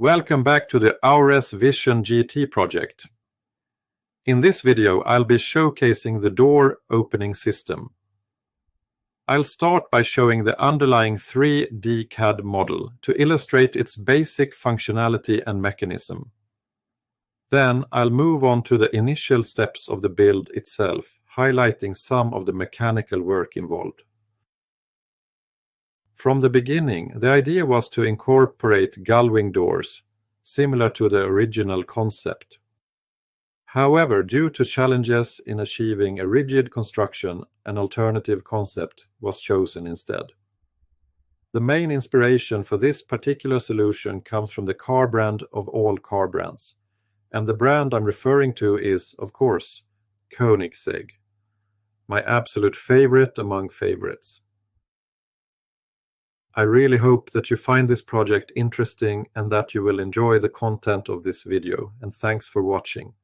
Welcome back to the Aurez Vision GT project. In this video, I'll be showcasing the door opening system. I'll start by showing the underlying 3D CAD model to illustrate its basic functionality and mechanism. Then I'll move on to the initial steps of the build itself, highlighting some of the mechanical work involved. From the beginning, the idea was to incorporate gullwing doors, similar to the original concept. However, due to challenges in achieving a rigid construction, an alternative concept was chosen instead. The main inspiration for this particular solution comes from the car brand of all car brands. And the brand I'm referring to is, of course, Koenigsegg, my absolute favorite among favorites. I really hope that you find this project interesting and that you will enjoy the content of this video, and thanks for watching.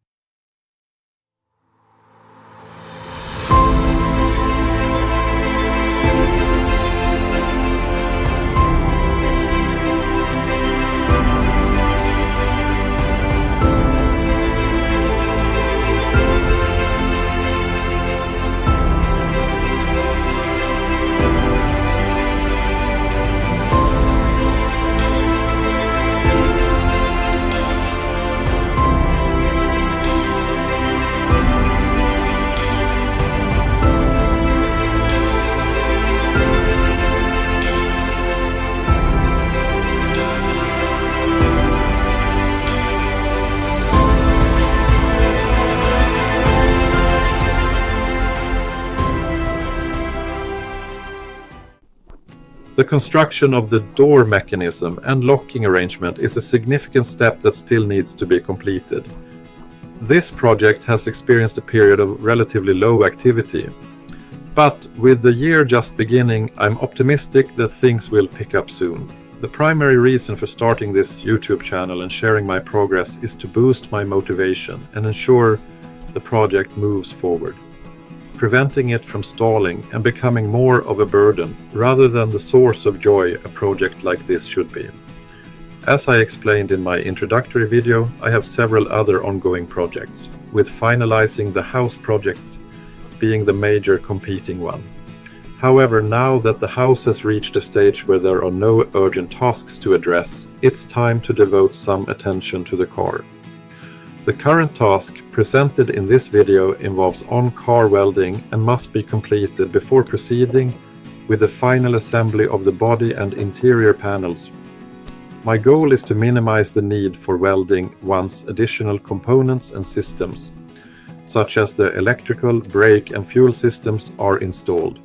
The construction of the door mechanism and locking arrangement is a significant step that still needs to be completed. This project has experienced a period of relatively low activity, but with the year just beginning, I'm optimistic that things will pick up soon. The primary reason for starting this YouTube channel and sharing my progress is to boost my motivation and ensure the project moves forward, preventing it from stalling and becoming more of a burden rather than the source of joy a project like this should be. As I explained in my introductory video, I have several other ongoing projects, with finalizing the house project being the major competing one. However, now that the house has reached a stage where there are no urgent tasks to address, it's time to devote some attention to the car. The current task presented in this video involves on-car welding and must be completed before proceeding with the final assembly of the body and interior panels. My goal is to minimize the need for welding once additional components and systems, such as the electrical, brake and fuel systems, are installed.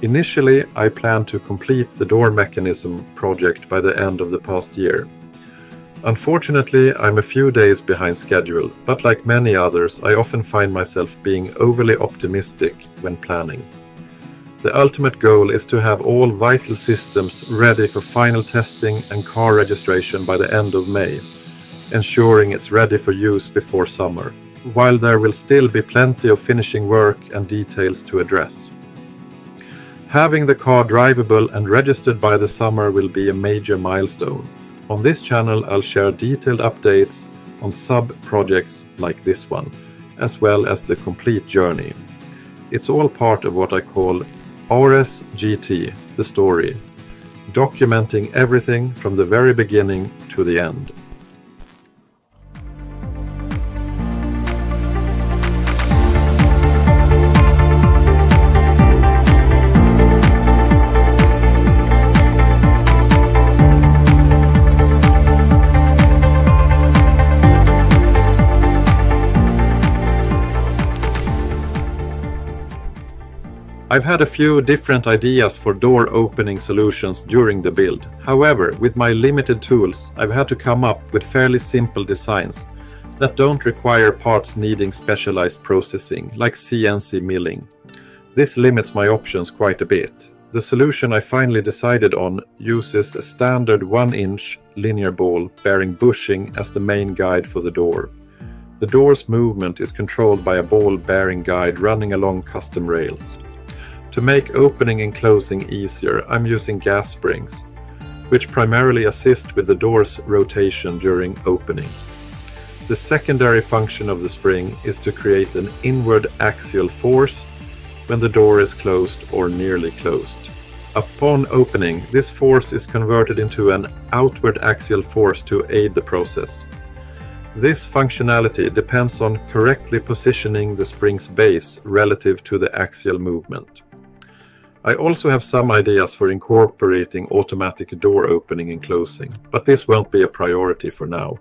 Initially, I plan to complete the door mechanism project by the end of the past year. Unfortunately, I'm a few days behind schedule, but like many others, I often find myself being overly optimistic when planning. The ultimate goal is to have all vital systems ready for final testing and car registration by the end of May, ensuring it's ready for use before summer, while there will still be plenty of finishing work and details to address. Having the car drivable and registered by the summer will be a major milestone. On this channel, I'll share detailed updates on sub-projects like this one, as well as the complete journey. It's all part of what I call Aurez GT, the story, documenting everything from the very beginning to the end. I've had a few different ideas for door opening solutions during the build. However, with my limited tools, I've had to come up with fairly simple designs that don't require parts needing specialized processing, like CNC milling. This limits my options quite a bit. The solution I finally decided on uses a standard 1-inch linear ball bearing bushing as the main guide for the door. The door's movement is controlled by a ball bearing guide running along custom rails. To make opening and closing easier, I'm using gas springs. which primarily assist with the door's rotation during opening. The secondary function of the spring is to create an inward axial force when the door is closed or nearly closed. Upon opening, this force is converted into an outward axial force to aid the process. This functionality depends on correctly positioning the spring's base relative to the axial movement. I also have some ideas for incorporating automatic door opening and closing, but this won't be a priority for now.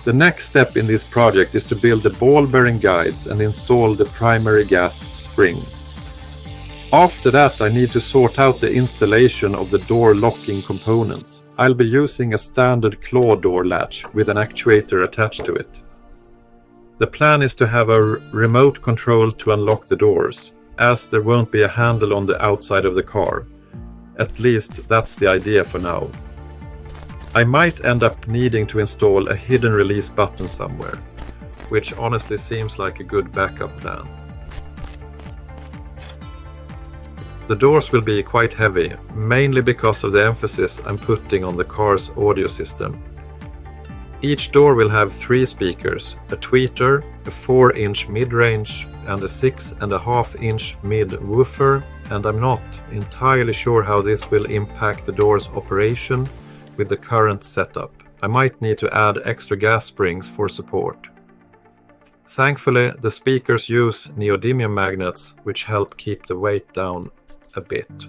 The next step in this project is to build the ball bearing guides and install the primary gas spring. After that, I need to sort out the installation of the door locking components. I'll be using a standard claw door latch with an actuator attached to it. The plan is to have a remote control to unlock the doors, as there won't be a handle on the outside of the car. At least that's the idea for now. I might end up needing to install a hidden release button somewhere, which honestly seems like a good backup plan. The doors will be quite heavy, mainly because of the emphasis I'm putting on the car's audio system. Each door will have 3 speakers, a tweeter, a 4-inch mid-range and a 6.5-inch mid-woofer, and I'm not entirely sure how this will impact the door's operation with the current setup. I might need to add extra gas springs for support. Thankfully, the speakers use neodymium magnets, which help keep the weight down a bit.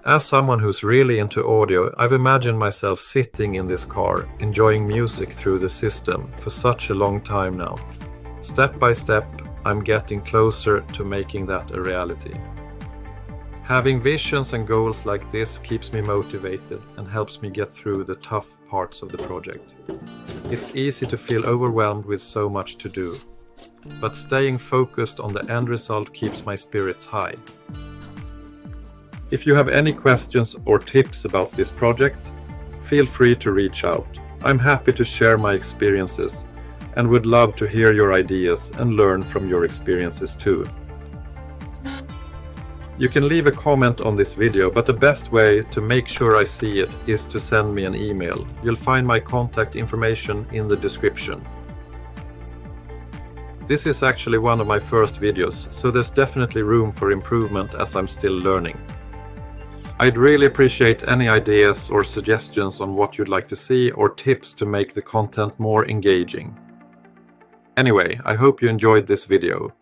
As someone who's really into audio, I've imagined myself sitting in this car, enjoying music through the system for such a long time now. Step by step, I'm getting closer to making that a reality. Having visions and goals like this keeps me motivated and helps me get through the tough parts of the project. It's easy to feel overwhelmed with so much to do, but staying focused on the end result keeps my spirits high. If you have any questions or tips about this project, feel free to reach out. I'm happy to share my experiences and would love to hear your ideas and learn from your experiences too. You can leave a comment on this video, but the best way to make sure I see it is to send me an email. You'll find my contact information in the description. This is actually one of my first videos, so there's definitely room for improvement as I'm still learning. I'd really appreciate any ideas or suggestions on what you'd like to see or tips to make the content more engaging. Anyway, I hope you enjoyed this video.